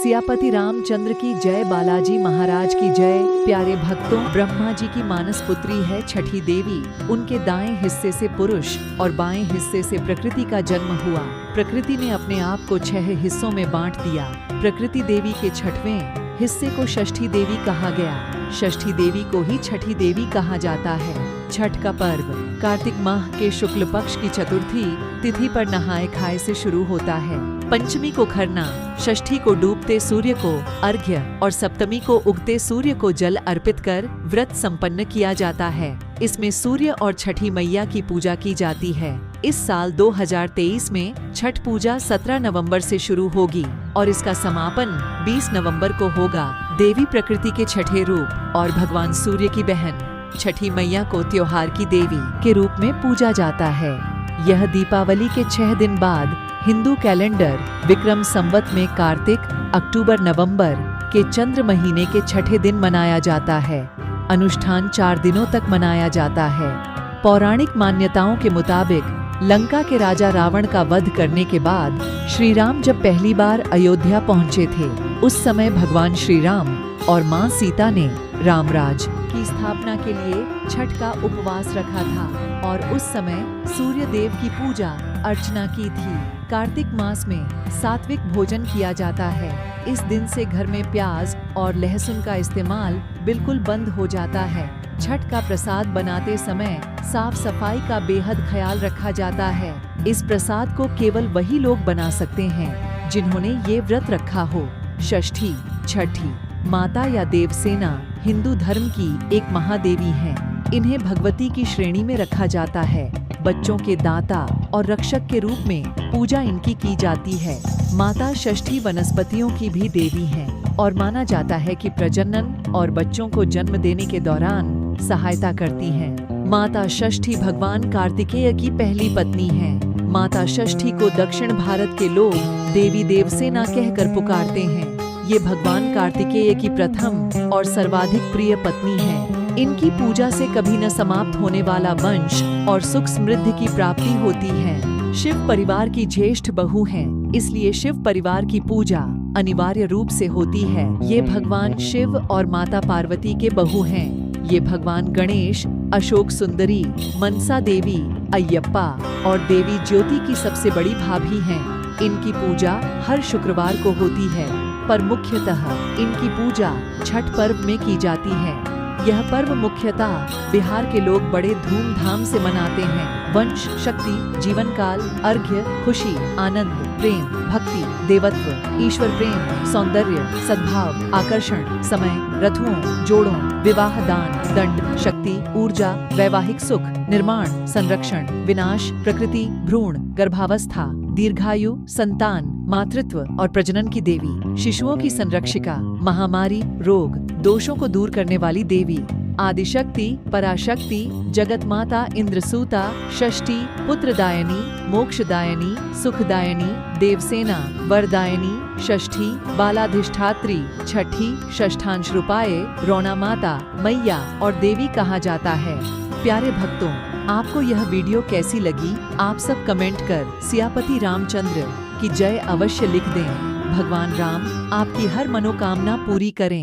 सियापति रामचंद्र की जय, बालाजी महाराज की जय। प्यारे भक्तों, ब्रह्मा जी की मानस पुत्री है छठी देवी। उनके दाएं हिस्से से पुरुष और बाएं हिस्से से प्रकृति का जन्म हुआ। प्रकृति ने अपने आप को 6 हिस्सों में बांट दिया। प्रकृति देवी के 6वें हिस्से को षष्ठी देवी कहा गया। षष्ठी देवी को ही छठी देवी कहा जाता है। छठ का पर्व कार्तिक माह के शुक्ल पक्ष की चतुर्थी तिथि पर नहाए खाए से शुरू होता है। पंचमी को खरना, षष्ठी को डूबते सूर्य को अर्घ्य और सप्तमी को उगते सूर्य को जल अर्पित कर व्रत संपन्न किया जाता है। इसमें सूर्य और छठी मैया की पूजा की जाती है। इस साल 2023 में छठ पूजा 17 नवंबर से शुरू होगी और इसका समापन 20 नवंबर को होगा। देवी प्रकृति के छठे रूप और भगवान सूर्य की बहन छठी मैया को त्योहार की देवी के रूप में पूजा जाता है। यह दीपावली के 6 दिन बाद हिंदू कैलेंडर विक्रम संवत में कार्तिक, अक्टूबर, नवंबर के चंद्र महीने के छठे दिन मनाया जाता है। अनुष्ठान 4 दिनों तक मनाया जाता है। पौराणिक मान्यताओं के मुताबिक लंका के राजा रावण का वध करने के बाद श्री राम जब पहली बार अयोध्या पहुंचे थे, उस समय भगवान श्री राम और मां सीता ने रामराज की स्थापना के लिए छठ का उपवास रखा था और उस समय सूर्य देव की पूजा अर्चना की थी। कार्तिक मास में सात्विक भोजन किया जाता है। इस दिन से घर में प्याज और लहसुन का इस्तेमाल बिल्कुल बंद हो जाता है। छठ का प्रसाद बनाते समय साफ सफाई का बेहद ख्याल रखा जाता है। इस प्रसाद को केवल वही लोग बना सकते हैं जिन्होंने ये व्रत रखा हो। षष्ठी, छठी माता या देवसेना हिंदू धर्म की एक महादेवी हैं। इन्हें भगवती की श्रेणी में रखा जाता है। बच्चों के दाता और रक्षक के रूप में पूजा इनकी की जाती है। माता षष्ठी वनस्पतियों की भी देवी हैं और माना जाता है कि प्रजनन और बच्चों को जन्म देने के दौरान सहायता करती हैं। माता षष्ठी भगवान कार्तिकेय की पहली पत्नी हैं। माता षष्ठी को दक्षिण भारत के लोग देवी देवसेना कहकर पुकारते हैं। ये भगवान कार्तिकेय की प्रथम और सर्वाधिक प्रिय पत्नी है। इनकी पूजा से कभी न समाप्त होने वाला वंश और सुख समृद्धि की प्राप्ति होती है। शिव परिवार की ज्येष्ठ बहू हैं, इसलिए शिव परिवार की पूजा अनिवार्य रूप से होती है। ये भगवान शिव और माता पार्वती के बहू हैं। ये भगवान गणेश, अशोक सुंदरी, मनसा देवी, अयप्पा और देवी ज्योति की सबसे बड़ी भाभी हैं। इनकी पूजा हर शुक्रवार को होती है, पर मुख्यतः इनकी पूजा छठ पर्व में की जाती है। यह पर्व मुख्यतः बिहार के लोग बड़े धूमधाम से मनाते हैं। वंश, शक्ति, जीवन काल, अर्घ्य, खुशी, आनंद, प्रेम, भक्ति, देवत्व, ईश्वर प्रेम, सौंदर्य, सद्भाव, आकर्षण, समय, रथुओं, जोड़ों, विवाह, दान, दंड, शक्ति, ऊर्जा, वैवाहिक सुख, निर्माण, संरक्षण, विनाश, प्रकृति, भ्रूण, गर्भावस्था, दीर्घायु, संतान, मातृत्व और प्रजनन की देवी, शिशुओं की संरक्षिका, महामारी, रोग, दोषों को दूर करने वाली देवी, आदिशक्ति, पराशक्ति, जगत माता, इंद्रसूता, षष्ठी, पुत्रदायिनी, मोक्षदायिनी, सुखदायिनी, देवसेना, वरदायिनी, षष्ठी, बालाधिष्ठात्री, छठी, षष्ठांश रूपाये, रौना माता, मैया और देवी कहा जाता है। प्यारे भक्तों, आपको यह वीडियो कैसी लगी? आप सब कमेंट कर सियापति रामचंद्र की जय अवश्य लिख दें। भगवान राम आपकी हर मनोकामना पूरी करें।